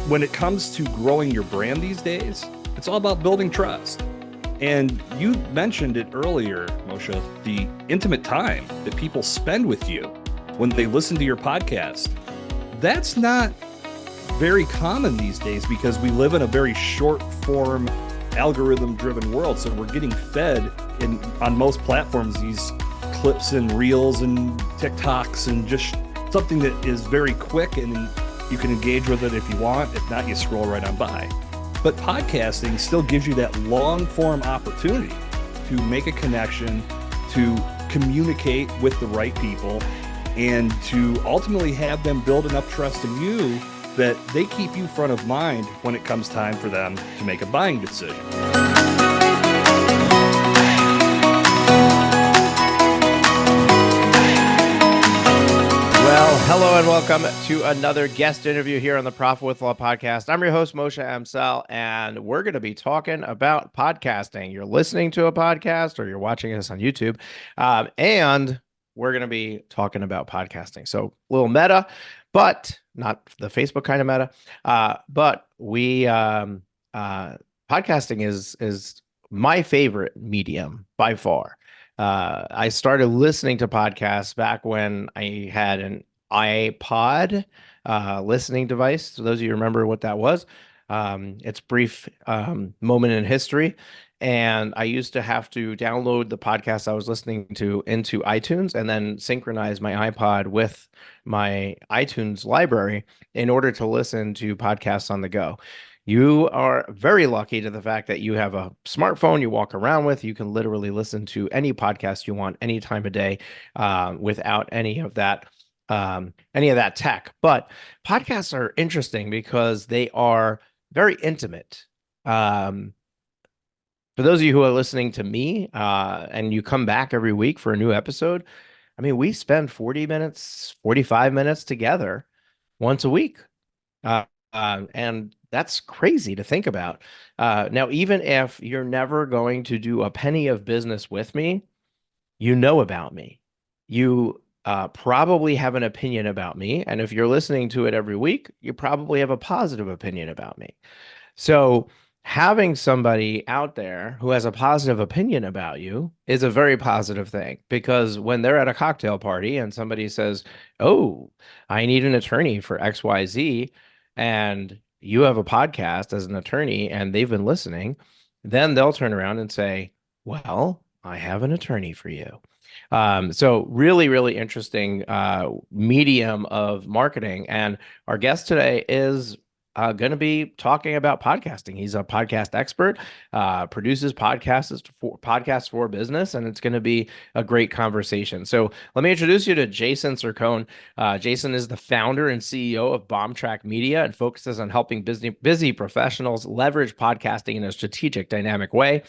when it comes to growing your brand these days, it's all about building trust. And you mentioned it earlier, Moshe, the intimate time that people spend with you when they listen to your podcast. That's not very common these days because we live in a very short form, algorithm driven world. So we're getting fed on most platforms these clips and reels and TikToks and just something that is very quick and you can engage with it if you want. If not, you scroll right on by. But podcasting still gives you that long form opportunity to make a connection, to communicate with the right people, and to ultimately have them build enough trust in you that they keep you front of mind when it comes time for them to make a buying decision. Well, hello and welcome to another guest interview here on the Profit with Law podcast. I'm your host, Moshe Amsel, and we're going to be talking about podcasting. You're listening to a podcast or you're watching us on YouTube, and we're going to be talking about podcasting. So a little meta, but not the Facebook kind of meta. But podcasting is my favorite medium by far. I started listening to podcasts back when I had an iPod listening device. So those of you remember what that was, it's a brief moment in history. And I used to have to download the podcast I was listening to into iTunes and then synchronize my iPod with my iTunes library in order to listen to podcasts on the go. You are very lucky to the fact that you have a smartphone you walk around with. You can literally listen to any podcast you want any time of day without any of that tech. But podcasts are interesting because they are very intimate. For those of you who are listening to me and you come back every week for a new episode, I mean, we spend 40 minutes, 45 minutes together once a week. And that's crazy to think about. Now, even if you're never going to do a penny of business with me, you know about me. You probably have an opinion about me. And if you're listening to it every week, you probably have a positive opinion about me. So having somebody out there who has a positive opinion about you is a very positive thing, because when they're at a cocktail party and somebody says, "Oh, I need an attorney for XYZ," and you have a podcast as an attorney and they've been listening, then they'll turn around and say, "Well, I have an attorney for you." So really, really interesting medium of marketing. And our guest today is going to be talking about podcasting. He's a podcast expert, produces podcasts for business, and it's going to be a great conversation. So let me introduce you to Jason Cercone. Jason is the founder and CEO of Bomb Track Media and focuses on helping busy professionals leverage podcasting in a strategic, dynamic way.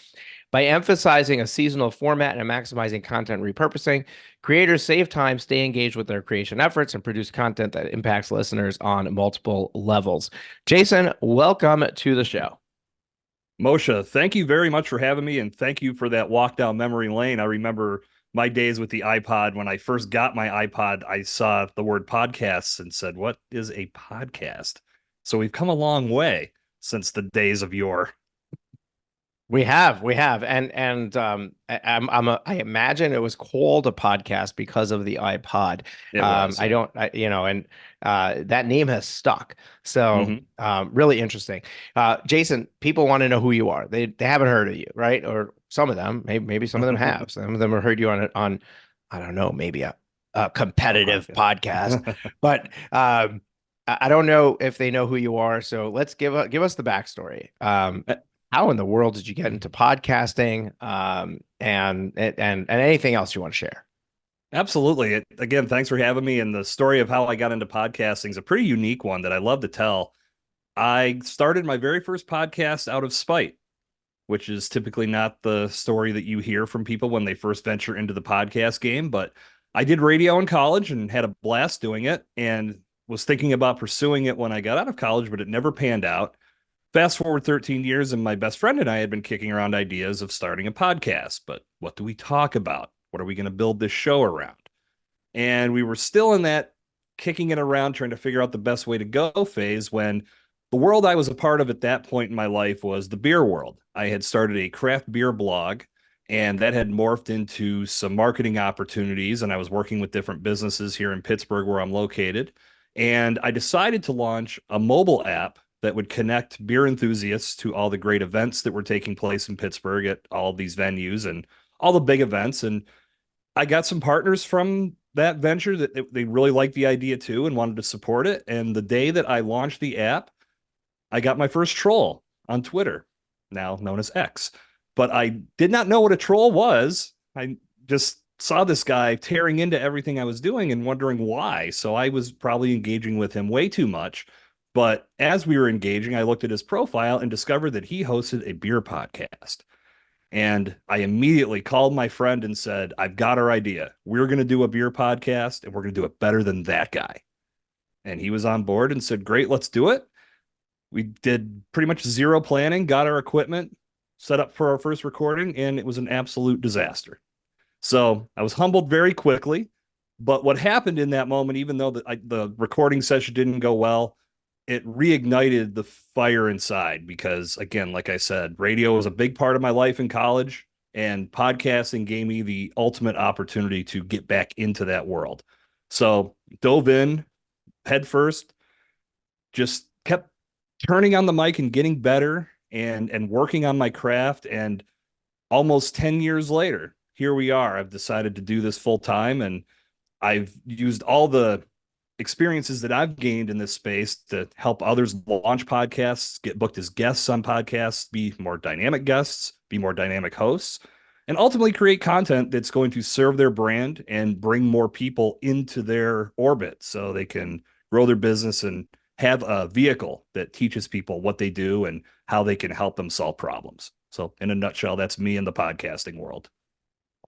By emphasizing a seasonal format and maximizing content repurposing, creators save time, stay engaged with their creation efforts, and produce content that impacts listeners on multiple levels. Jason, welcome to the show. Moshe, thank you very much for having me, and thank you for that walk down memory lane. I remember my days with the iPod. When I first got my iPod, I saw the word podcasts and said, "What is a podcast?" So we've come a long way since the days of yore. We have, and I imagine it was called a podcast because of the iPod. It was. That name has stuck. So really interesting. Jason, people want to know who you are. They haven't heard of you, right? Or some of them, maybe some of them have. Some of them have heard you on I don't know, maybe a competitive podcast, but I don't know if they know who you are. So let's give us the backstory. How in the world did you get into podcasting, and anything else you want to share? Absolutely. Again, thanks for having me. And the story of how I got into podcasting is a pretty unique one that I love to tell. I started my very first podcast out of spite, which is typically not the story that you hear from people when they first venture into the podcast game. But I did radio in college and had a blast doing it and was thinking about pursuing it when I got out of college, but it never panned out. Fast forward 13 years, and my best friend and I had been kicking around ideas of starting a podcast. But what do we talk about? What are we going to build this show around? And we were still in that kicking it around, trying to figure out the best way to go phase when The world I was a part of at that point in my life was the beer world. I had started a craft beer blog, and that had morphed into some marketing opportunities. And I was working with different businesses here in Pittsburgh, where I'm located. And I decided to launch a mobile app that would connect beer enthusiasts to all the great events that were taking place in Pittsburgh at all these venues and all the big events. And I got some partners from that venture that they really liked the idea too and wanted to support it. And the day that I launched the app, I got my first troll on Twitter, now known as X. But I did not know what a troll was. I just saw this guy tearing into everything I was doing and wondering why. So I was probably engaging with him way too much. But as we were engaging, I looked at his profile and discovered that he hosted a beer podcast. And I immediately called my friend and said, I've got our idea. We're going to do a beer podcast and we're going to do it better than that guy. And he was on board and said, great, let's do it. We did pretty much zero planning, got our equipment set up for our first recording, and it was an absolute disaster. So I was humbled very quickly. But what happened in that moment, even though the recording session didn't go well, it reignited the fire inside because, again, like I said, radio was a big part of my life in college, and podcasting gave me the ultimate opportunity to get back into that world. So dove in head first, just kept turning on the mic and getting better and working on my craft. And almost 10 years later, here we are. I've decided to do this full time, and I've used all the experiences that I've gained in this space to help others launch podcasts, get booked as guests on podcasts, be more dynamic guests, be more dynamic hosts, and ultimately create content that's going to serve their brand and bring more people into their orbit so they can grow their business and have a vehicle that teaches people what they do and how they can help them solve problems. So, in a nutshell, that's me in the podcasting world.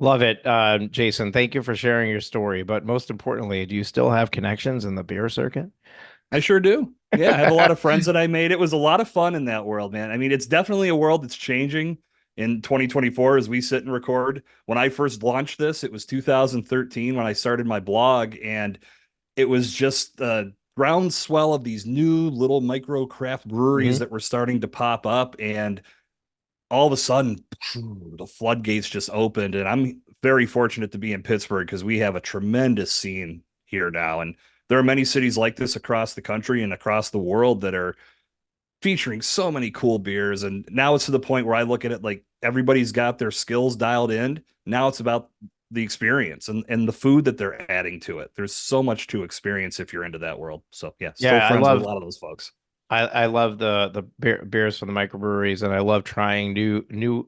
Love it, Jason. Thank you for sharing your story. But most importantly, do you still have connections in the beer circuit? I sure do. Yeah, I have a lot of friends that I made. It was a lot of fun in that world, man. I mean, it's definitely a world that's changing in 2024 as we sit and record. When I first launched this, it was 2013 when I started my blog, and it was just the groundswell of these new little micro craft breweries Mhm. that were starting to pop up. And all of a sudden, the floodgates just opened. And I'm very fortunate to be in Pittsburgh because we have a tremendous scene here now. And there are many cities like this across the country and across the world that are featuring so many cool beers. And now it's to the point where I look at it like everybody's got their skills dialed in. Now it's about the experience and the food that they're adding to it. There's so much to experience if you're into that world. So yeah, still Yeah, I friends with a love lot of those folks. I love the beers from the microbreweries, and I love trying new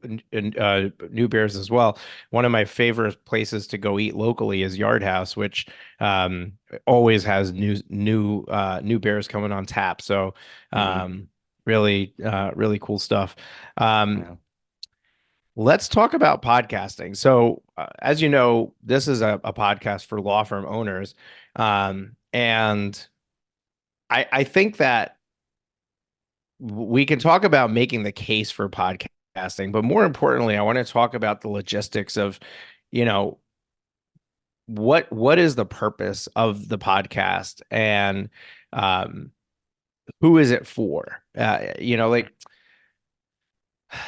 beers as well. One of my favorite places to go eat locally is Yard House, which um, always has new beers coming on tap. So Mm-hmm. really cool stuff. Um, Yeah. let's talk about podcasting. So as you know, this is a podcast for law firm owners, and I think that we can talk about making the case for podcasting, but more importantly, I want to talk about the logistics of, you know, what is the purpose of the podcast and um, who is it for? Like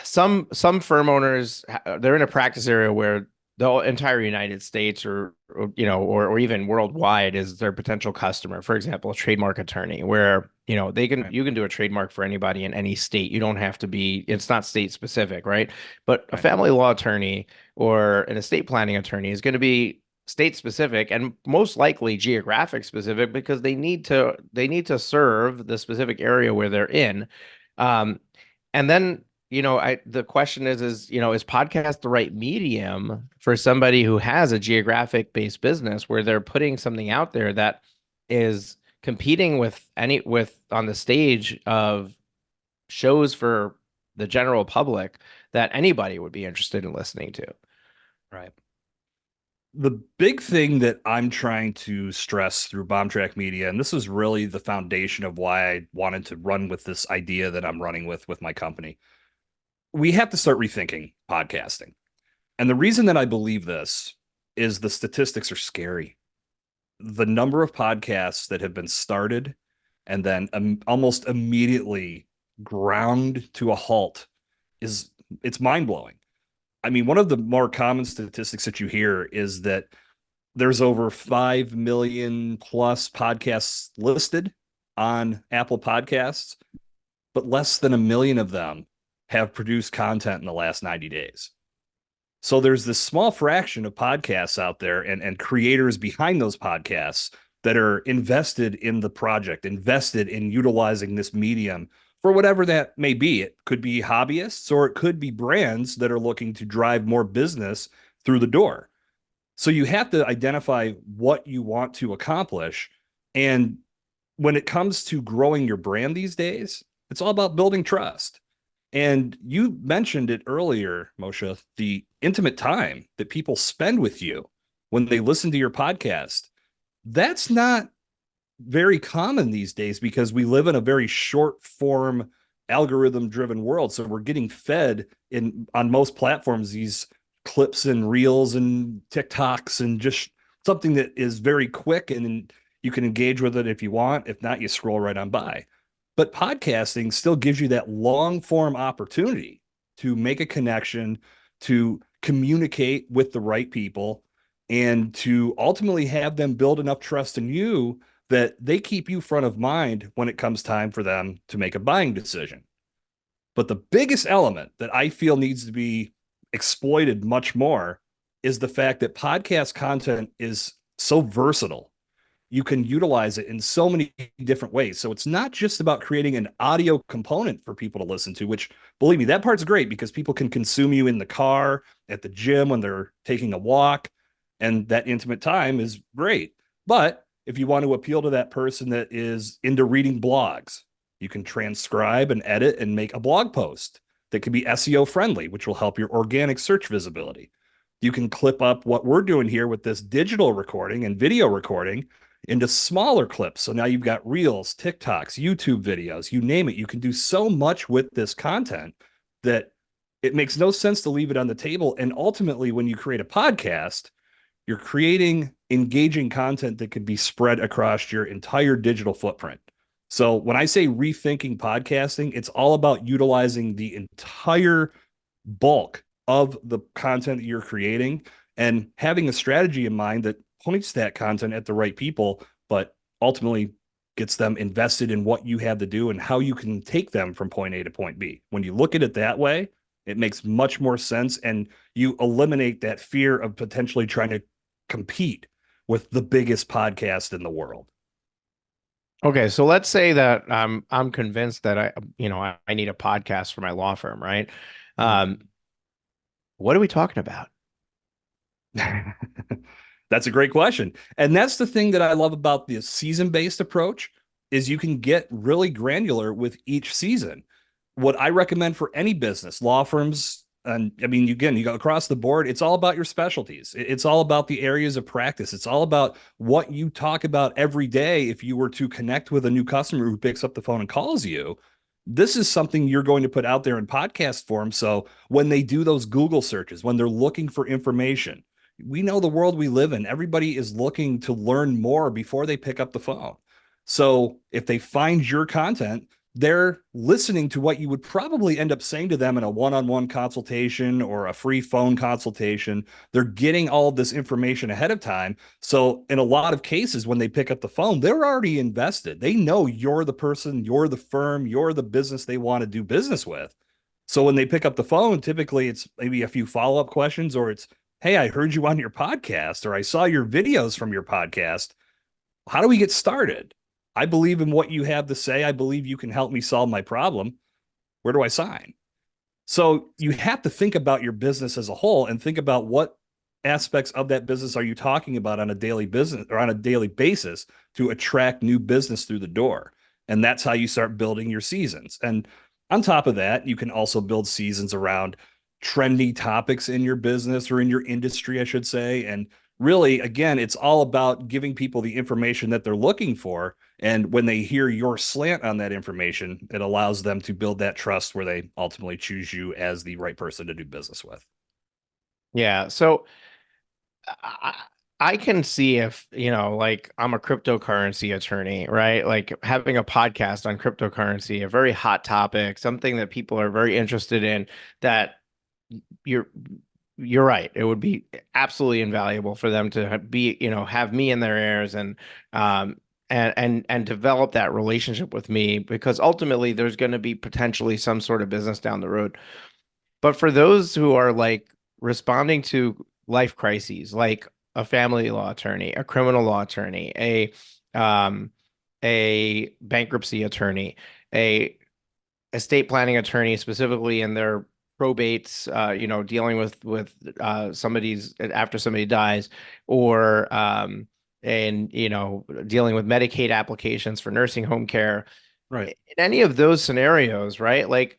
some firm owners, they're in a practice area where the entire United States or even worldwide is their potential customer. For example, a trademark attorney where, Right. you can do a trademark for anybody in any state. You don't have to be, it's not state specific, right? But a Right. family law attorney or an estate planning attorney is going to be state specific and most likely geographic specific because they need to serve the specific area where they're in. Um, and then the question is podcast the right medium for somebody who has a geographic based business where they're putting something out there that is competing with on the stage of shows for the general public that anybody would be interested in listening to. Right. The big thing that I'm trying to stress through Bomb Track Media, and this is really the foundation of why I wanted to run with this idea that I'm running with my company. We have to start rethinking podcasting. And the reason that I believe this is the statistics are scary. The number of podcasts that have been started and then almost immediately ground to a halt is it's mind blowing. I mean, one of the more common statistics that you hear is that there's over 5 million plus podcasts listed on Apple Podcasts, but less than a million of them have produced content in the last 90 days. So there's this small fraction of podcasts out there and creators behind those podcasts that are invested in the project, invested in utilizing this medium for whatever that may be. It could be hobbyists or it could be brands that are looking to drive more business through the door. So you have to identify what you want to accomplish. And when it comes to growing your brand these days, it's all about building trust. And you mentioned it earlier, Moshe, the intimate time that people spend with you when they listen to your podcast. That's not very common these days because we live in a very short form algorithm driven world. So we're getting fed in on most platforms these clips and reels and TikToks and just something that is very quick and you can engage with it if you want. If not, you scroll right on by. But podcasting still gives you that long form opportunity to make a connection, to communicate with the right people, and to ultimately have them build enough trust in you that they keep you front of mind when it comes time for them to make a buying decision. But the biggest element that I feel needs to be exploited much more is the fact that podcast content is so versatile. You can utilize it in so many different ways. So it's not just about creating an audio component for people to listen to, which believe me, that part's great because people can consume you in the car, at the gym, when they're taking a walk, and that intimate time is great. But if you want to appeal to that person that is into reading blogs, you can transcribe and edit and make a blog post that can be SEO friendly, which will help your organic search visibility. You can clip up what we're doing here with this digital recording and video recording into smaller clips. So now you've got reels, TikToks, YouTube videos, you name it. You can do so much with this content that it makes no sense to leave it on the table. And ultimately, when you create a podcast, you're creating engaging content that can be spread across your entire digital footprint. So when I say rethinking podcasting, it's all about utilizing the entire bulk of the content that you're creating and having a strategy in mind that points that content at the right people, but ultimately gets them invested in what you have to do and how you can take them from point A to point B. When you look at it that way, it makes much more sense and you eliminate that fear of potentially trying to compete with the biggest podcast in the world. Okay, so let's say that I'm convinced that I need a podcast for my law firm, right? Um, what are we talking about? That's a great question. And that's the thing that I love about the season-based approach is you can get really granular with each season. What I recommend for any business, law firms, and I mean, again, you go across the board, it's all about your specialties. It's all about the areas of practice. It's all about what you talk about every day. If you were to connect with a new customer who picks up the phone and calls you, this is something you're going to put out there in podcast form. So when they do those Google searches, when they're looking for information, we know the world we live in. Everybody is looking to learn more before they pick up the phone. So if they find your content, they're listening to what you would probably end up saying to them in a one-on-one consultation or a free phone consultation. They're getting all of this information ahead of time. So in a lot of cases, when they pick up the phone, they're already invested. They know you're the person, you're the firm, you're the business they want to do business with. So when they pick up the phone, typically it's maybe a few follow-up questions or it's, hey, I heard you on your podcast or I saw your videos from your podcast. How do we get started? I believe in what you have to say. I believe you can help me solve my problem. Where do I sign? So you have to think about your business as a whole and think about what aspects of that business are you talking about on a daily business or on a daily basis to attract new business through the door. And that's how you start building your seasons. And on top of that, you can also build seasons around trendy topics in your business or in your industry, I should say. And really, again, it's all about giving people the information that they're looking for. And when they hear your slant on that information, it allows them to build that trust where they ultimately choose you as the right person to do business with. Yeah, so I, I can see if, like I'm a cryptocurrency attorney, right? Like having a podcast on cryptocurrency, a very hot topic, something that people are very interested in, that you're you're right. It would be absolutely invaluable for them to be, have me in their ears um and develop that relationship with me, because ultimately there's going to be potentially some sort of business down the road. But for those who are like responding to life crises, like a family law attorney, a criminal law attorney, um, a bankruptcy attorney, a estate planning attorney, specifically in their probates, dealing with somebody's after somebody dies, or and dealing with Medicaid applications for nursing home care. Right. In any of those scenarios, right? Like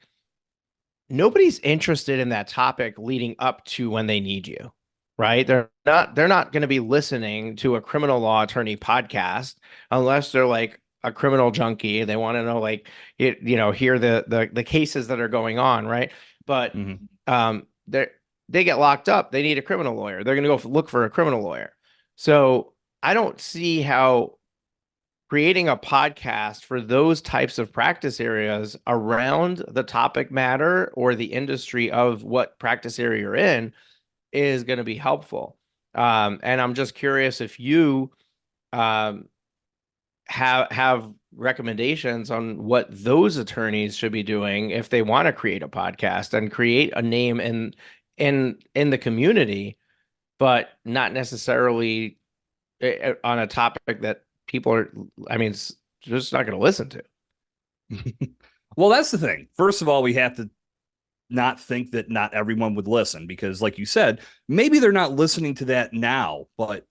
nobody's interested in that topic leading up to when they need you, right? They're not going to be listening to a criminal law attorney podcast unless they're like a criminal junkie. They want to know, like, hear the cases that are going on, right? But Hmm. they get locked up. They need a criminal lawyer. They're going to go look for a criminal lawyer. So I don't see how creating a podcast for those types of practice areas around the topic matter or the industry of what practice area you're in is going to be helpful. And I'm just curious if you um, have recommendations on what those attorneys should be doing if they want to create a podcast and create a name in the community, but not necessarily on a topic that people are, I mean, just not going to listen to. Well, that's the thing. First of all, we have to not think that not everyone would listen because, like you said, maybe they're not listening to that now, but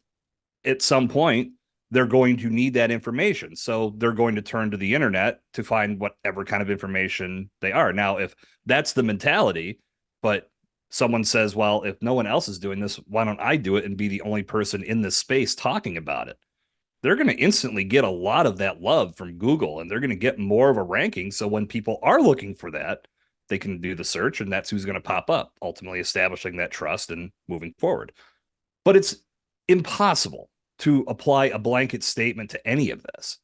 at some point, they're going to need that information. So they're going to turn to the internet to find whatever kind of information they are. Now, if that's the mentality, but someone says, well, if no one else is doing this, why don't I do it and be the only person in this space talking about it? They're going to instantly get a lot of that love from Google and they're going to get more of a ranking. So when people are looking for that, they can do the search and that's who's going to pop up, ultimately establishing that trust and moving forward. But it's impossible to apply a blanket statement to any of this.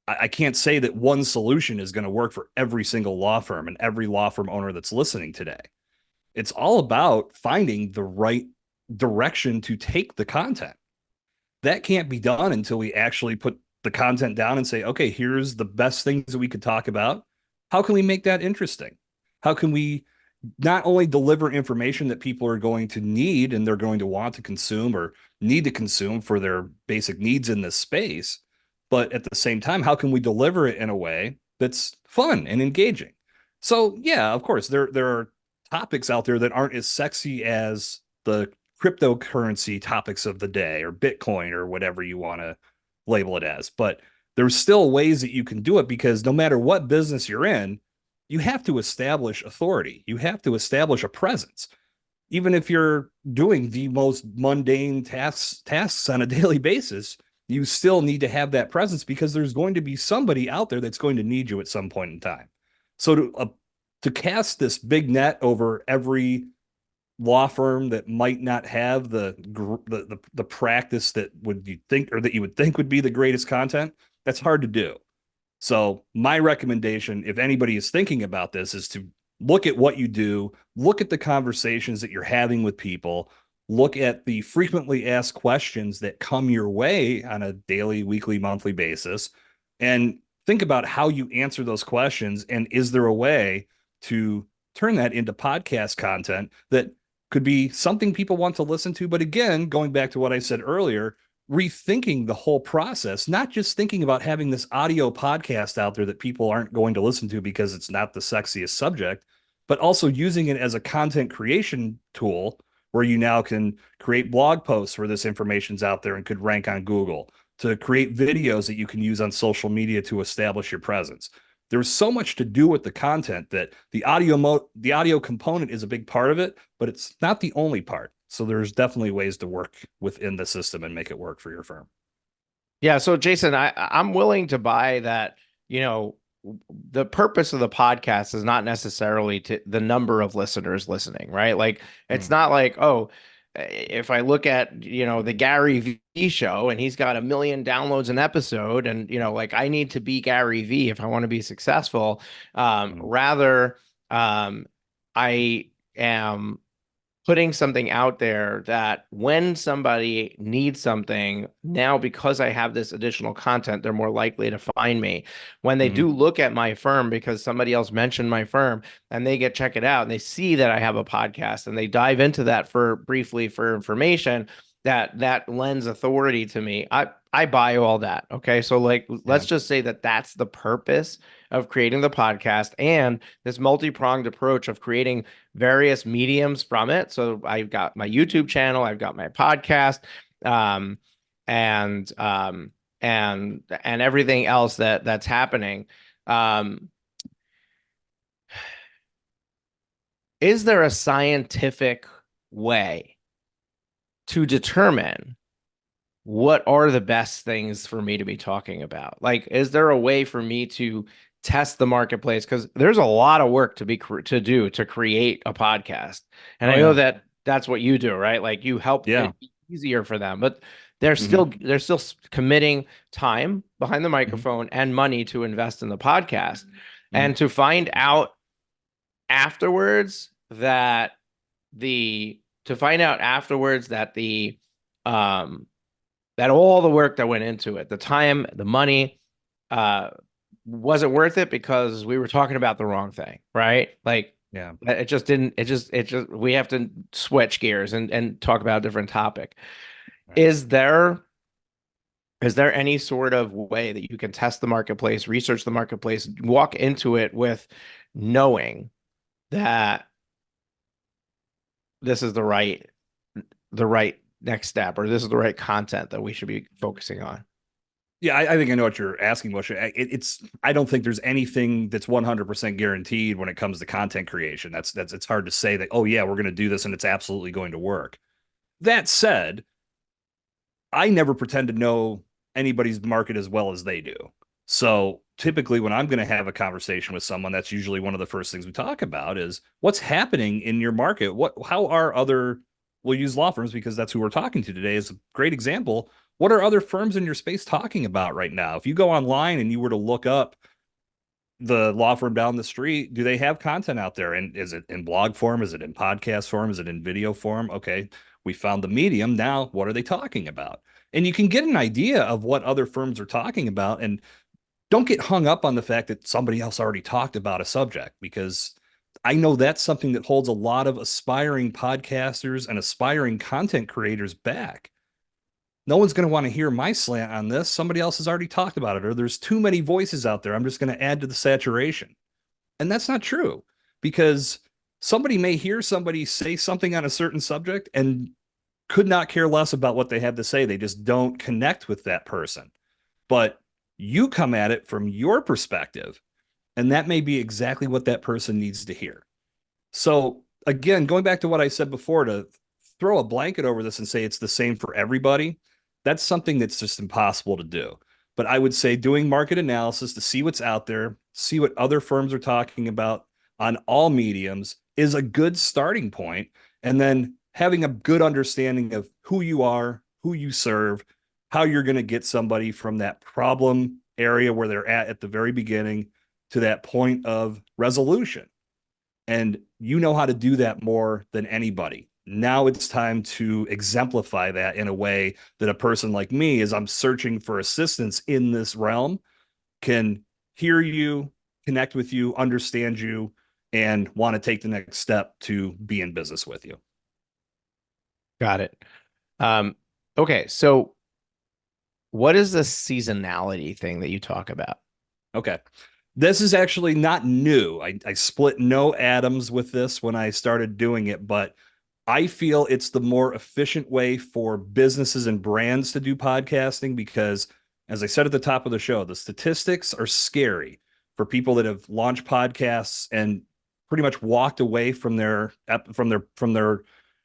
I can't say that one solution is going to work for every single law firm and every law firm owner that's listening today. It's all about finding the right direction to take the content. That can't be done until we actually put the content down and say, okay, here's the best things that we could talk about. How can we make that interesting? How can we not only deliver information that people are going to need and they're going to want to consume or need to consume for their basic needs in this space, but at the same time, how can we deliver it in a way that's fun and engaging? So yeah, of course, there are topics out there that aren't as sexy as the cryptocurrency topics of the day or Bitcoin or whatever you want to label it as. But there's still ways that you can do it because no matter what business you're in, you have to establish authority. You have to establish a presence. Even if you're doing the most mundane tasks on a daily basis, you still need to have that presence because there's going to be somebody out there that's going to need you at some point in time. So to cast this big net over every law firm that might not have the practice that would you think or that you would think would be the greatest content, that's hard to do. So my recommendation, if anybody is thinking about this, is to look at what you do, look at the conversations that you're having with people, look at the frequently asked questions that come your way on a daily, weekly, monthly basis, and think about how you answer those questions. And is there a way to turn that into podcast content that could be something people want to listen to? But again, going back to what I said earlier, rethinking the whole process, not just thinking about having this audio podcast out there that people aren't going to listen to because it's not the sexiest subject, but also using it as a content creation tool where you now can create blog posts where this information's out there and could rank on Google, to create videos that you can use on social media to establish your presence. There's so much to do with the content that the audio component is a big part of it, but it's not the only part. So there's definitely ways to work within the system and make it work for your firm. Yeah, so Jason, I'm willing to buy that, you know, the purpose of the podcast is not necessarily to the number of listeners listening, right? Like it's Mm. not like, oh, if I look at, the Gary V show and he's got 1 million downloads an episode, and, like I need to be Gary V if I want to be successful. Mhm. Rather, I am putting something out there that when somebody needs something now, because I have this additional content, they're more likely to find me. When they do Mhm. look at my firm because somebody else mentioned my firm, and they check it out and they see that I have a podcast and they dive into that for briefly for information, that lends authority to me. I buy all that. Okay. So like, let's Yeah. just say that that's the purpose of creating the podcast and this multi-pronged approach of creating various mediums from it. So I've got my YouTube channel, I've got my podcast, um, and and everything else that's happening. Um, is there a scientific way to determine what are the best things for me to be talking about? Like, is there a way for me to test the marketplace? Because there's a lot of work to do to create a podcast, and Oh I know yeah. that that's what you do, right? Like, you help Yeah. it be easier for them, but Hmm. they're still committing time behind the Hmm. microphone and money to invest in the podcast, Hmm. and to find out afterwards that to find out afterwards that um that all the work that went into it, the time, the money, uh, wasn't worth it because we were talking about the wrong thing, right? Like, Yeah. it just didn't, it just, we have to switch gears and talk about a different topic. Right. Is there, is there any sort of way that you can test the marketplace, research the marketplace, walk into it with knowing that this is the right next step, or this is the right content that we should be focusing on? Yeah, I think I know what you're asking, Moshe. It's I don't think there's anything that's 100% guaranteed when it comes to content creation. That's it's hard to say that, oh yeah, we're going to do this and it's absolutely going to work. That said, I never pretend to know anybody's market as well as they do. So typically, when I'm going to have a conversation with someone, that's usually one of the first things we talk about is what's happening in your market. How are other, we'll use law firms because that's who we're talking to today is a great example. What are other firms in your space talking about right now? If you go online and you were to look up the law firm down the street, do they have content out there? And is it in blog form? Is it in podcast form? Is it in video form? Okay, we found the medium. Now, what are they talking about? And you can get an idea of what other firms are talking about. And don't get hung up on the fact that somebody else already talked about a subject, because I know that's something that holds a lot of aspiring podcasters and aspiring content creators back. No one's going to want to hear my slant on this. Somebody else has already talked about it, or there's too many voices out there. I'm just going to add to the saturation. And that's not true, because somebody may hear somebody say something on a certain subject and could not care less about what they have to say. They just don't connect with that person. But you come at it from your perspective, and that may be exactly what that person needs to hear. So, again, going back to what I said before, to throw a blanket over this and say it's the same for everybody, that's something that's just impossible to do. But I would say doing market analysis to see what's out there, see what other firms are talking about on all mediums is a good starting point. And then having a good understanding of who you are, who you serve, how you're going to get somebody from that problem area where they're at the very beginning to that point of resolution. And you know how to do that more than anybody. Now it's time to exemplify that in a way that a person like me, as I'm searching for assistance in this realm, can hear you, connect with you, understand you, and want to take the next step to be in business with you. Got it. Um, okay, so what is the seasonality thing that you talk about? Okay. This is actually not new. I split no atoms with this when I started doing it, but I feel it's the more efficient way for businesses and brands to do podcasting because, as I said at the top of the show, the statistics are scary for people that have launched podcasts and pretty much walked away from their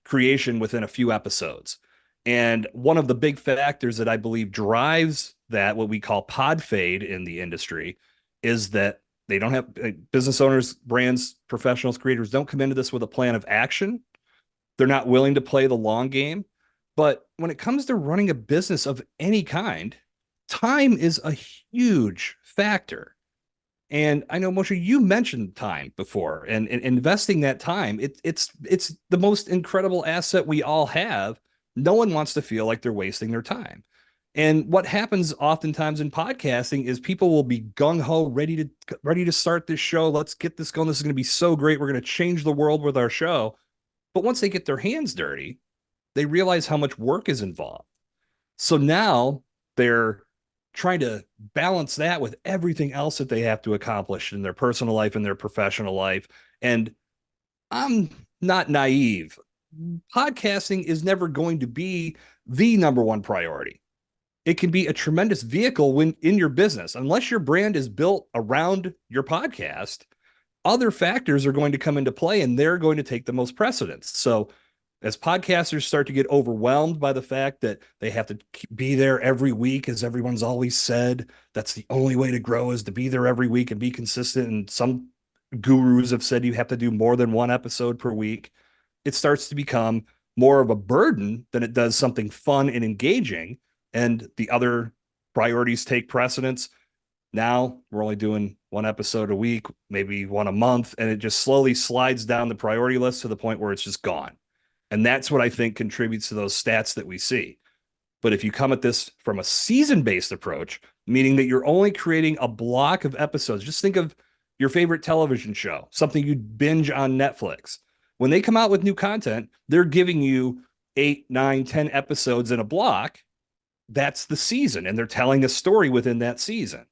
creation within a few episodes. And one of the big factors that I believe drives that, what we call pod fade in the industry, is that they don't have business owners, brands, professionals, creators don't come into this with a plan of action. They're not willing to play the long game. But when it comes to running a business of any kind, time is a huge factor. And I know, Moshe, you mentioned time before, and investing that time, it's the most incredible asset we all have. No one wants to feel like they're wasting their time. And what happens oftentimes in podcasting is people will be gung ho, ready to start this show. Let's get this going. This is going to be so great. We're going to change the world with our show. But once they get their hands dirty, they realize how much work is involved. So now they're trying to balance that with everything else that they have to accomplish in their personal life and their professional life. And I'm not naive. Podcasting is never going to be the number one priority. It can be a tremendous vehicle when in your business, unless your brand is built around your podcast. Other factors are going to come into play and they're going to take the most precedence. So as podcasters start to get overwhelmed by the fact that they have to be there every week, as everyone's always said, that's the only way to grow is to be there every week and be consistent. And some gurus have said you have to do more than one episode per week. It starts to become more of a burden than it does something fun and engaging. And the other priorities take precedence. Now we're only doing one episode a week, maybe one a month, and it just slowly slides down the priority list to the point where it's just gone. And that's what I think contributes to those stats that we see. But if you come at this from a season-based approach, meaning that you're only creating a block of episodes, just think of your favorite television show, something you'd binge on Netflix. When they come out with new content, they're giving you 8, 9, 10 episodes in a block. That's the season, and they're telling a story within that season.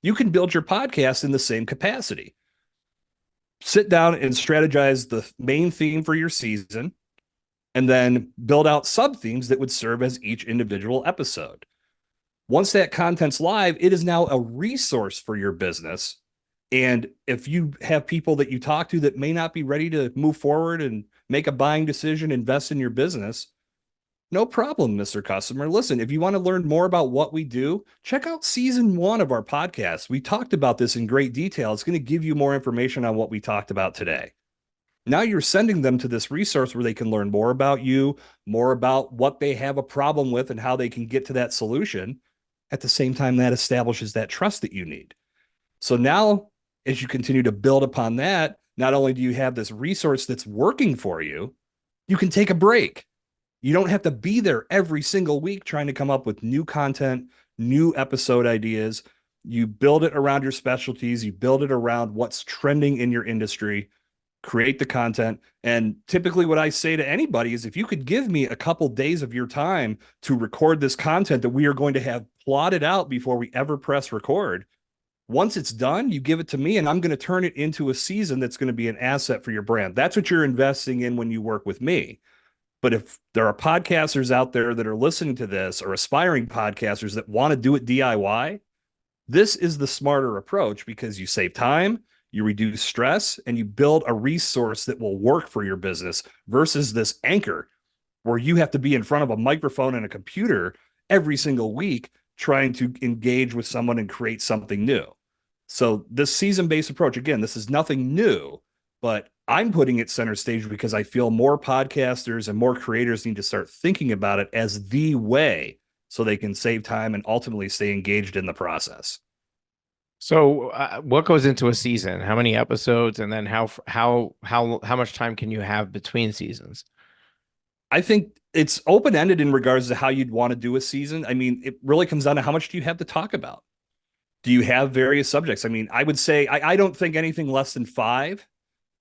You can build your podcast in the same capacity. Sit down and strategize the main theme for your season, and then build out sub themes that would serve as each individual episode. Once that content's live, it is now a resource for your business. And if you have people that you talk to that may not be ready to move forward and make a buying decision, invest in your business, no problem, Mr. Customer. Listen, if you want to learn more about what we do, check out season 1 of our podcast. We talked about this in great detail. It's going to give you more information on what we talked about today. Now you're sending them to this resource where they can learn more about you, more about what they have a problem with and how they can get to that solution. At the same time, that establishes that trust that you need. So now, as you continue to build upon that, not only do you have this resource that's working for you, you can take a break. You don't have to be there every single week trying to come up with new content, new episode ideas. You build it around your specialties. You build it around what's trending in your industry. Create the content. And typically what I say to anybody is if you could give me a couple days of your time to record this content that we are going to have plotted out before we ever press record, once it's done, you give it to me and I'm going to turn it into a season that's going to be an asset for your brand. That's what you're investing in when you work with me. But if there are podcasters out there that are listening to this or aspiring podcasters that want to do it DIY, this is the smarter approach because you save time, you reduce stress, and you build a resource that will work for your business versus this anchor where you have to be in front of a microphone and a computer every single week trying to engage with someone and create something new. So this season-based approach, again, this is nothing new, but I'm putting it center stage because I feel more podcasters and more creators need to start thinking about it as the way so they can save time and ultimately stay engaged in the process. So, what goes into a season? How many episodes, and then how much time can you have between seasons? I think it's open-ended in regards to how you'd want to do a season. I mean, it really comes down to how much do you have to talk about? Do you have various subjects? I mean, I would say I don't think anything less than 5.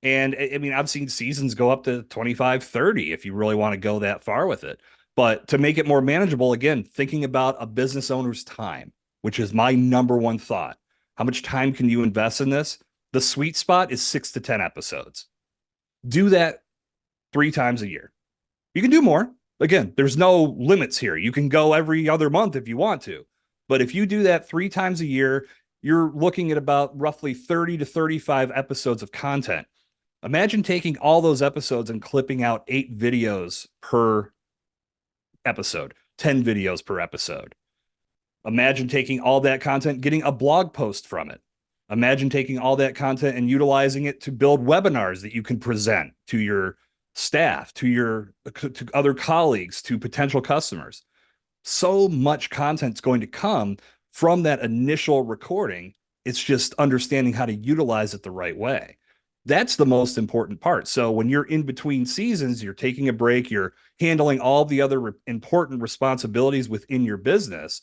And I mean, I've seen seasons go up to 25, 30 if you really want to go that far with it. But to make it more manageable, again, thinking about a business owner's time, which is my number one thought. How much time can you invest in this? The sweet spot is 6 to 10 episodes. Do that 3 times a year. You can do more. Again, there's no limits here. You can go every other month if you want to. But if you do that 3 times a year, you're looking at about roughly 30 to 35 episodes of content. Imagine taking all those episodes and clipping out 8 videos per episode, 10 videos per episode. Imagine taking all that content, getting a blog post from it. Imagine taking all that content and utilizing it to build webinars that you can present to your staff, to other colleagues, to potential customers. So much content's going to come from that initial recording. It's just understanding how to utilize it the right way. That's the most important part. So when you're in between seasons, you're taking a break, you're handling all the other important responsibilities within your business.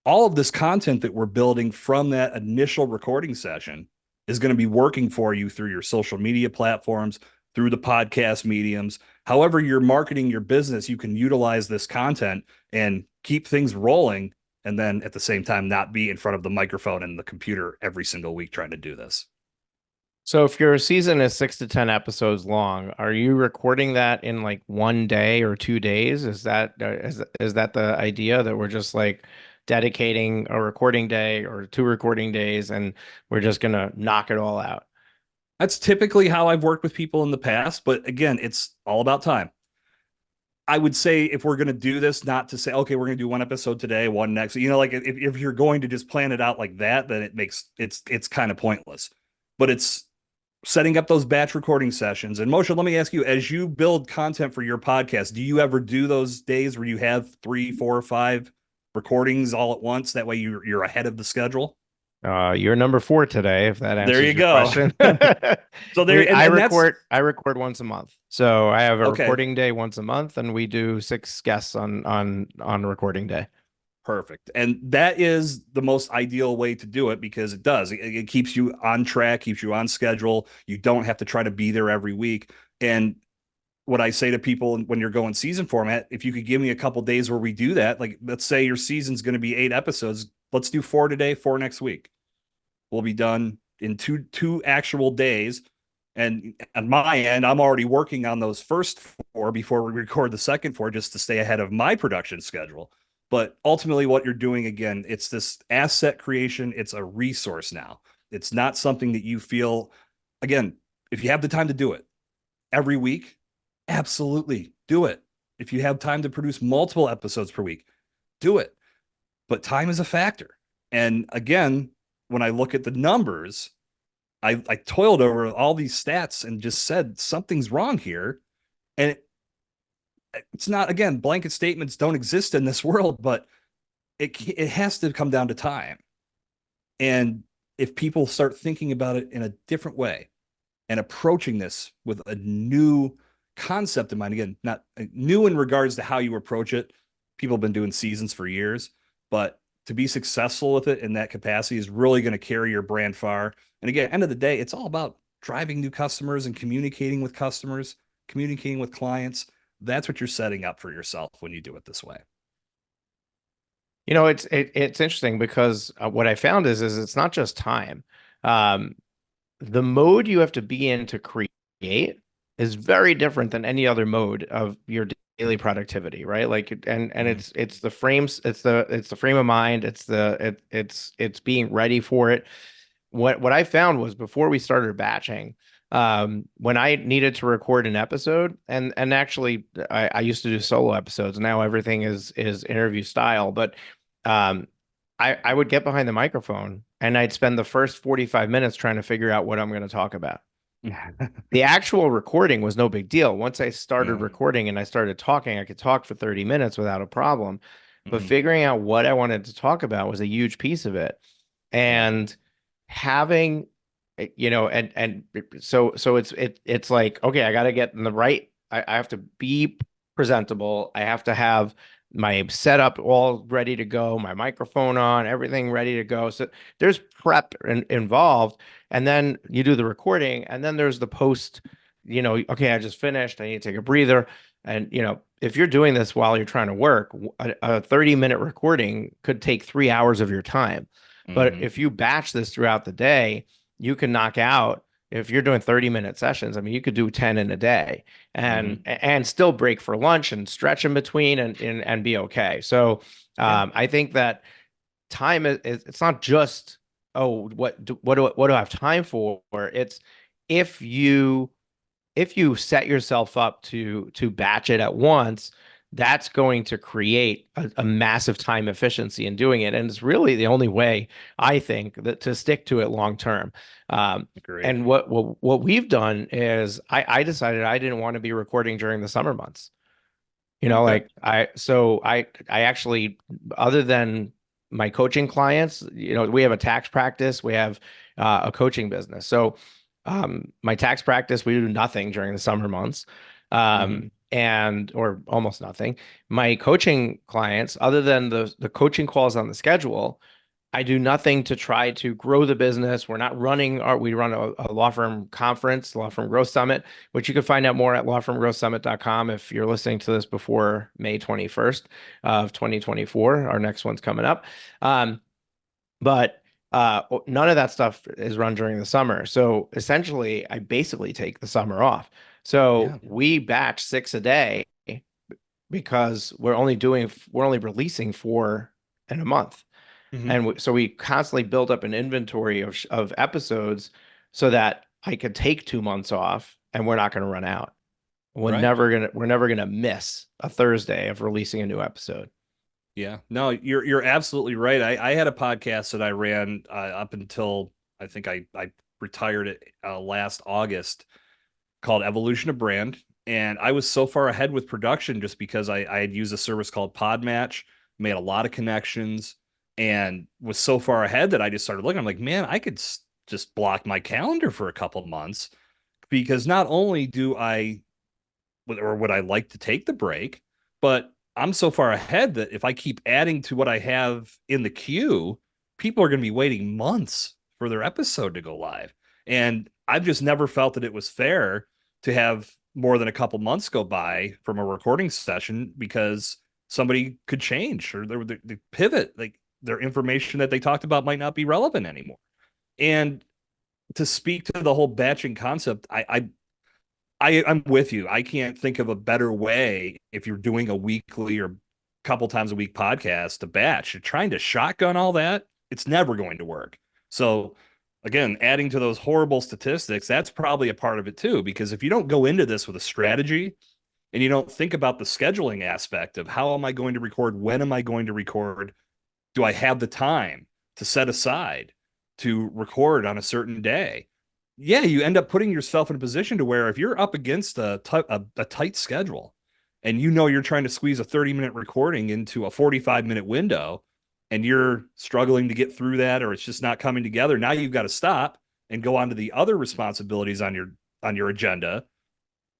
All of this content that we're building from that initial recording session is going to be working for you through your social media platforms, through the podcast mediums. However, you're marketing your business, you can utilize this content and keep things rolling. And then at the same time, not be in front of the microphone and the computer every single week trying to do this. So if your season is 6 to 10 episodes long, are you recording that in like 1 day or 2 days? Is that the idea that we're just like dedicating a recording day or 2 recording days and we're just gonna knock it all out? That's typically how I've worked with people in the past. But again, it's all about time. I would say if we're going to do this, not to say, okay, we're going to do one episode today, one next, like if you're going to just plan it out like that, then it's kind of pointless. But it's setting up those batch recording sessions. And Moshe, let me ask you, as you build content for your podcast, do you ever do those days where you have 3, 4, 5 recordings all at once? That way you're ahead of the schedule. You're number 4 today, if that There answers you your go. question. So there, I and that's record once a month. So I have a okay. recording day once a month, and we do 6 guests on recording day. Perfect. And that is the most ideal way to do it because it keeps you on track, keeps you on schedule. You don't have to try to be there every week. And what I say to people when you're going season format, if you could give me a couple days where we do that, like let's say your season's going to be 8 episodes, let's do 4 today, 4 next week. We'll be done in two actual days. And on my end, I'm already working on those first 4 before we record the second 4 just to stay ahead of my production schedule. But ultimately, what you're doing again, it's this asset creation. It's a resource now. It's not something that you feel, again, if you have the time to do it every week, absolutely do it. If you have time to produce multiple episodes per week, do it. But time is a factor. And again, when I look at the numbers, I toiled over all these stats and just said something's wrong here. And it's not, again, blanket statements don't exist in this world, but it has to come down to time. And if people start thinking about it in a different way and approaching this with a new concept in mind, again, not new in regards to how you approach it. People have been doing seasons for years, but to be successful with it in that capacity is really going to carry your brand far. And again, end of the day, it's all about driving new customers and communicating with customers, communicating with clients. That's what you're setting up for yourself when you do it this way. It's interesting because what I found is it's not just time. Um, the mode you have to be in to create is very different than any other mode of your daily productivity, right? Like, and it's the frames, it's the frame of mind, it's being ready for it. What I found was before we started batching, when I needed to record an episode, and actually I used to do solo episodes. Now everything is interview style, but I would get behind the microphone and I'd spend the first 45 minutes trying to figure out what I'm going to talk about. The actual recording was no big deal. Once I started recording and I started talking, I could talk for 30 minutes without a problem. But figuring out what I wanted to talk about was a huge piece of it. And having, and so it's like, okay, I got to get in the right, I have to be presentable. I have to have my setup all ready to go, my microphone on, everything ready to go. So there's prep involved. And then you do the recording, and then there's the post, okay, I just finished. I need to take a breather. And, if you're doing this while you're trying to work, a 30-minute recording could take 3 hours of your time. But if you batch this throughout the day, you can knock out, if you're doing 30-minute sessions, I mean, you could do 10 in a day and still break for lunch and stretch in between and be okay. So I think that time it's not just, oh, what do I have time for? It's if you set yourself up to batch it at once, that's going to create a massive time efficiency in doing it. And it's really the only way, I think, that to stick to it long term. Agreed. And what we've done is I decided I didn't want to be recording during the summer months. Okay. Like I actually, other than my coaching clients, we have a tax practice, we have a coaching business. So my tax practice, we do nothing during the summer months, Hmm. and or almost nothing. My coaching clients, other than the coaching calls on the schedule, I do nothing to try to grow the business. We're not running we run a law firm conference, Law Firm Growth Summit, which you can find out more at lawfirmgrowthsummit.com if you're listening to this before May 21st of 2024. Our next one's coming up. But none of that stuff is run during the summer. So essentially, I basically take the summer off. So Yeah. we batch 6 a day because we're only releasing 4 in a month. Hmm. And so we constantly build up an inventory of episodes so that I could take 2 months off and we're not going to run out. Right. We're never gonna miss a Thursday of releasing a new episode. Yeah. No, you're absolutely right. I had a podcast that I ran up until I think I retired it last August, called Evolution of Brand. And I was so far ahead with production just because I had used a service called Podmatch, made a lot of connections, and was so far ahead that I just started looking. I'm like, man, I could just block my calendar for a couple months, because not only do I or would I like to take the break, but I'm so far ahead that if I keep adding to what I have in the queue, people are going to be waiting months for their episode to go live. And I've just never felt that it was fair to have more than a couple months go by from a recording session, because somebody could change or they pivot. Like, their information that they talked about might not be relevant anymore. And to speak to the whole batching concept, I'm with you. I can't think of a better way, if you're doing a weekly or couple times a week podcast, to batch. You're trying to shotgun all that, it's never going to work. So again, adding to those horrible statistics, that's probably a part of it too, because if you don't go into this with a strategy and you don't think about the scheduling aspect of how am I going to record, when am I going to record, do I have the time to set aside to record on a certain day? Yeah, you end up putting yourself in a position to where if you're up against a tight schedule and you know you're trying to squeeze a 30-minute recording into a 45-minute window and you're struggling to get through that, or it's just not coming together, now you've got to stop and go on to the other responsibilities on your agenda.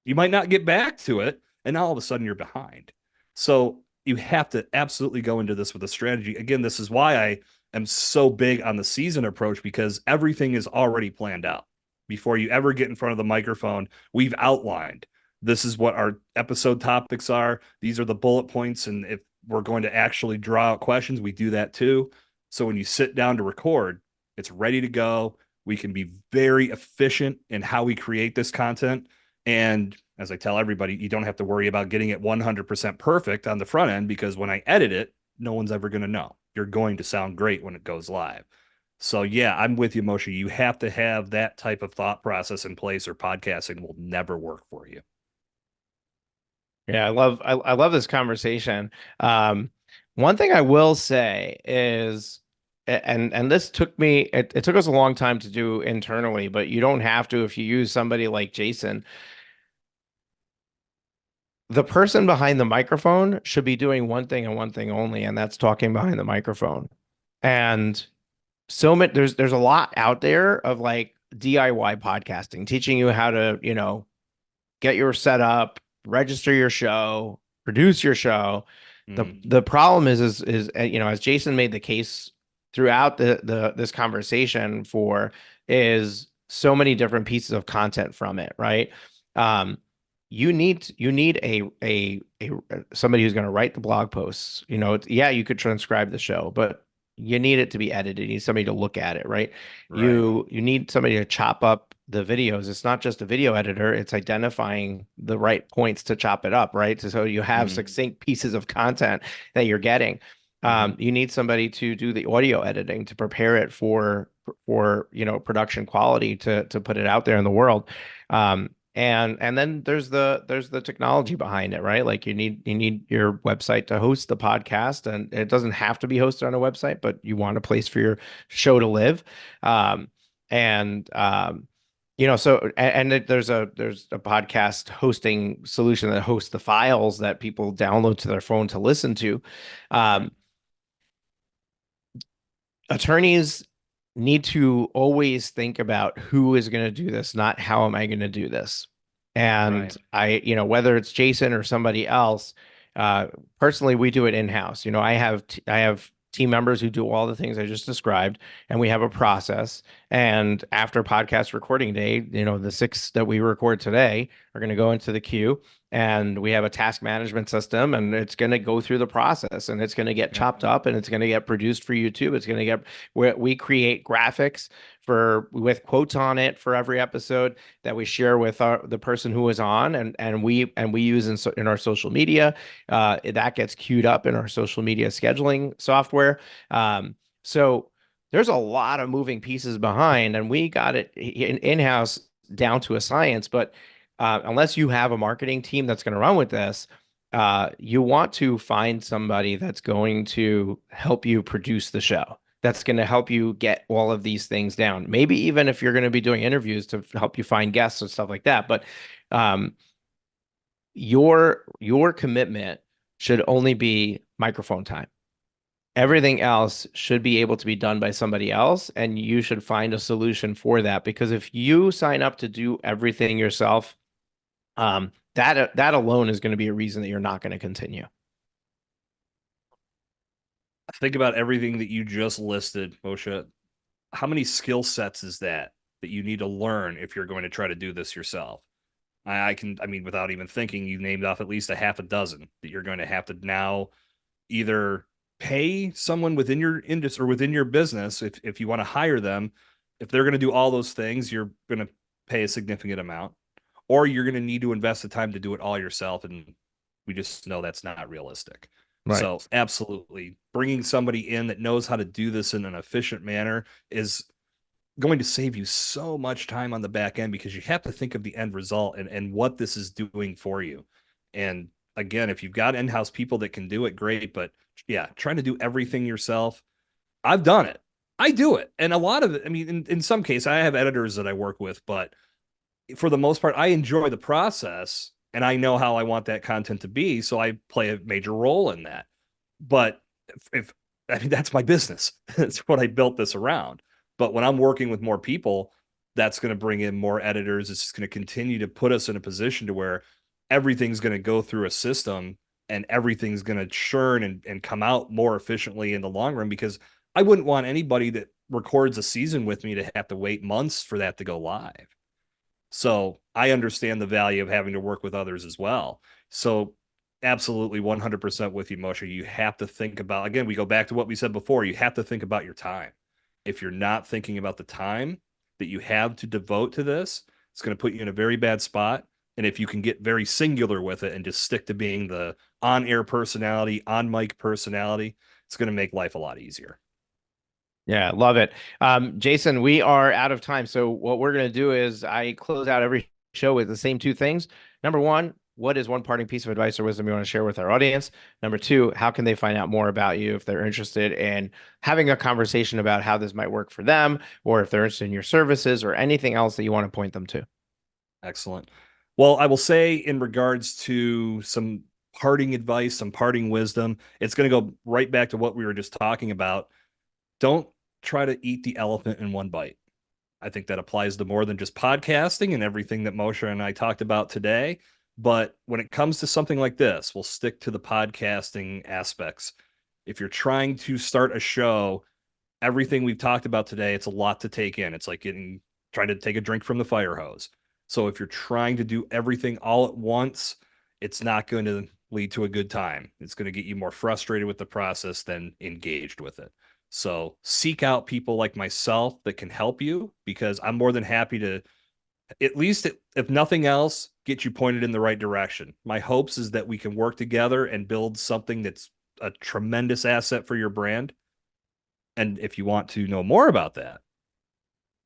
You might not get back to it, and now all of a sudden you're behind. So you have to absolutely go into this with a strategy. Again, this is why I am so big on the season approach, because everything is already planned out. Before you ever get in front of the microphone, we've outlined this is what our episode topics are. These are the bullet points. And if we're going to actually draw out questions, we do that too. So when you sit down to record, it's ready to go. We can be very efficient in how we create this content. And as I tell everybody, you don't have to worry about getting it 100% perfect on the front end, because when I edit it, no one's ever going to know. You're going to sound great when it goes live. So, yeah, I'm with you, Moshe. You have to have that type of thought process in place, or podcasting will never work for you. Yeah, I love this conversation. One thing I will say is, and this it took us a long time to do internally, but you don't have to if you use somebody like Jason. The person behind the microphone should be doing one thing and one thing only, and that's talking behind the microphone. And so many, there's a lot out there of like DIY podcasting, teaching you how to, get your setup, register your show, produce your show. Mm-hmm. The problem is as Jason made the case throughout the this conversation for, is so many different pieces of content from it, right? Um, you need a somebody who's going to write the blog posts. Yeah, you could transcribe the show, but you need it to be edited. You need somebody to look at it, right? Right. You need somebody to chop up the videos. It's not just a video editor, it's identifying the right points to chop it up, right? So you have Mm-hmm. succinct pieces of content that you're getting. Mm-hmm. You need somebody to do the audio editing to prepare it for production quality to put it out there in the world. And then there's the technology behind it, right? Like you need your website to host the podcast, and it doesn't have to be hosted on a website, but you want a place for your show to live. Um, and so there's a podcast hosting solution that hosts the files that people download to their phone to listen to. Right. Um, Attorneys need to always think about who is going to do this, not how am I going to do this. Right. And whether it's Jason or somebody else, uh, personally, we do it in-house. I have team members who do all the things I just described, and we have a process. And after podcast recording day, the six that we record today are going to go into the queue, and we have a task management system, and it's going to go through the process, and it's going to get Yep. chopped up, and it's going to get produced for YouTube. It's going to get we create graphics with quotes on it for every episode that we share with the person who is on, and we use in our social media. That gets queued up in our social media scheduling software. So there's a lot of moving pieces behind, and we got it in-house down to a science. But unless you have a marketing team that's going to run with this, you want to find somebody that's going to help you produce the show. That's going to help you get all of these things down. Maybe even if you're going to be doing interviews to help you find guests and stuff like that. But um, your commitment should only be microphone time. Everything else should be able to be done by somebody else, and you should find a solution for that. Because if you sign up to do everything yourself, that alone is going to be a reason that you're not going to continue. Think about everything that you just listed, Moshe. How many skill sets is that you need to learn if you're going to try to do this yourself? I mean, without even thinking, you named off at least a half a dozen that you're going to have to now either pay someone within your industry or within your business if you want to hire them. If they're going to do all those things, you're going to pay a significant amount, or you're going to need to invest the time to do it all yourself. And we just know that's not realistic. Right. So, absolutely, bringing somebody in that knows how to do this in an efficient manner is going to save you so much time on the back end because you have to think of the end result and what this is doing for you. And again, if you've got in-house people that can do it, great. But yeah, trying to do everything yourself, I've done it. I do it. And a lot of it, I mean, in some cases, I have editors that I work with, but for the most part, I enjoy the process and I know how I want that content to be. So I play a major role in that. But if I mean, that's my business, that's what I built this around. But when I'm working with more people, that's going to bring in more editors. It's going to continue to put us in a position to where everything's going to go through a system and everything's going to churn and come out more efficiently in the long run because I wouldn't want anybody that records a season with me to have to wait months for that to go live. So I understand the value of having to work with others as well. So absolutely 100% with you, Moshe. You have to think about, again, we go back to what we said before. You have to think about your time. If you're not thinking about the time that you have to devote to this, it's going to put you in a very bad spot. And if you can get very singular with it and just stick to being the on air personality, on mic personality, it's going to make life a lot easier. Yeah, love it. Jason, we are out of time. So what we're going to do is I close out every show with the same two things. Number one, what is one parting piece of advice or wisdom you want to share with our audience? Number two, how can they find out more about you if they're interested in having a conversation about how this might work for them, or if they're interested in your services or anything else that you want to point them to? Excellent. Well, I will say in regards to some parting advice, some parting wisdom, it's going to go right back to what we were just talking about. Don't try to eat the elephant in one bite. I think that applies to more than just podcasting and everything that Moshe and I talked about today. But when it comes to something like this, we'll stick to the podcasting aspects. If you're trying to start a show, everything we've talked about today, it's a lot to take in. It's like trying to take a drink from the fire hose. So if you're trying to do everything all at once, it's not going to lead to a good time. It's going to get you more frustrated with the process than engaged with it. So seek out people like myself that can help you because I'm more than happy to, at least if nothing else, get you pointed in the right direction. My hopes is that we can work together and build something that's a tremendous asset for your brand. And if you want to know more about that,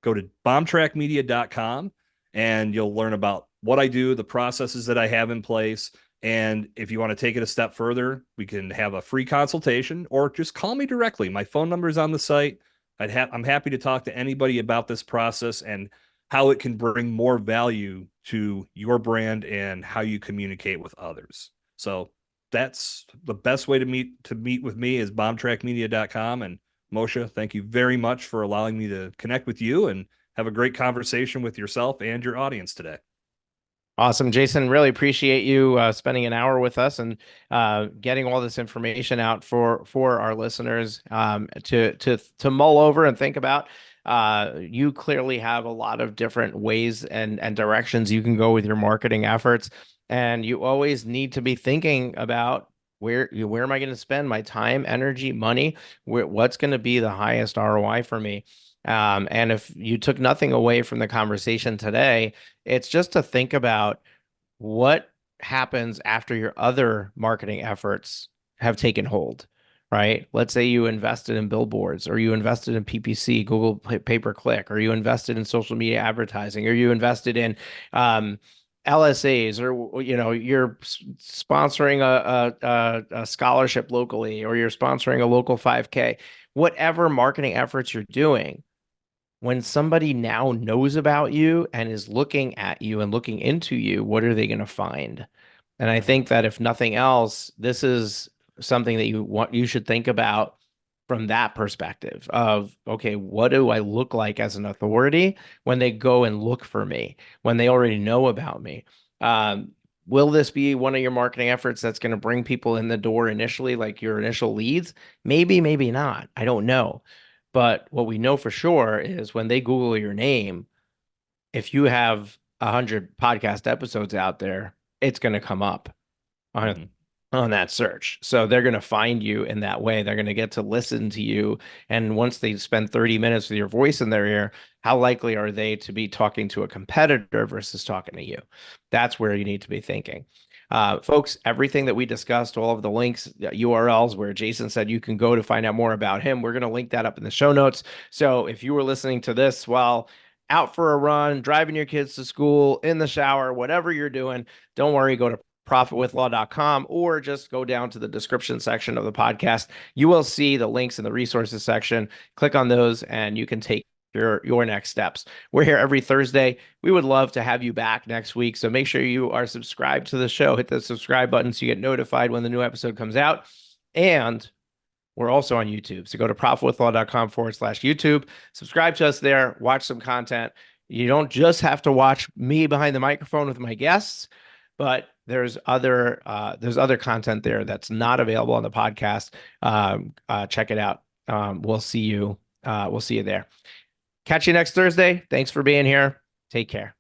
go to bombtrackmedia.com and you'll learn about what I do, the processes that I have in place. And if you want to take it a step further, we can have a free consultation or just call me directly. My phone number is on the site. I'm happy to talk to anybody about this process and how it can bring more value to your brand and how you communicate with others. So that's the best way to meet with me is bombtrackmedia.com. And Moshe, thank you very much for allowing me to connect with you and have a great conversation with yourself and your audience today. Awesome, Jason. Really appreciate you spending an hour with us and getting all this information out for our listeners to mull over and think about. You clearly have a lot of different ways and directions you can go with your marketing efforts, and you always need to be thinking about where am I going to spend my time, energy, money? What's going to be the highest ROI for me? And if you took nothing away from the conversation today, it's just to think about what happens after your other marketing efforts have taken hold, right? Let's say you invested in billboards, or you invested in PPC, Google pay-per-click, or you invested in social media advertising, or you invested in LSAs, or you're sponsoring a scholarship locally, or you're sponsoring a local 5K. Whatever marketing efforts you're doing, when somebody now knows about you and is looking at you and looking into you, what are they going to find? And I think that if nothing else, this is something that you should think about from that perspective of, okay, what do I look like as an authority when they go and look for me, when they already know about me? Um, will this be one of your marketing efforts that's going to bring people in the door initially, like your initial leads? Maybe, maybe not. I don't know. But what we know for sure is when they Google your name, if you have 100 podcast episodes out there, it's going to come up on Mhm. on that search. So they're going to find you in that way. They're going to get to listen to you. And once they spend 30 minutes with your voice in their ear, how likely are they to be talking to a competitor versus talking to you? That's where you need to be thinking. Folks, everything that we discussed, all of the links, URLs where Jason said you can go to find out more about him, we're going to link that up in the show notes. So if you were listening to this while out for a run, driving your kids to school, in the shower, whatever you're doing, don't worry, go to profitwithlaw.com or just go down to the description section of the podcast. You will see the links in the resources section. Click on those and you can take your next steps. We're here every Thursday. We would love to have you back next week. So make sure you are subscribed to the show. Hit the subscribe button so you get notified when the new episode comes out. And we're also on YouTube. So go to profitwithlaw.com/YouTube. Subscribe to us there. Watch some content. You don't just have to watch me behind the microphone with my guests, but there's other content there that's not available on the podcast. Check it out. We'll see you. We'll see you there. Catch you next Thursday. Thanks for being here. Take care.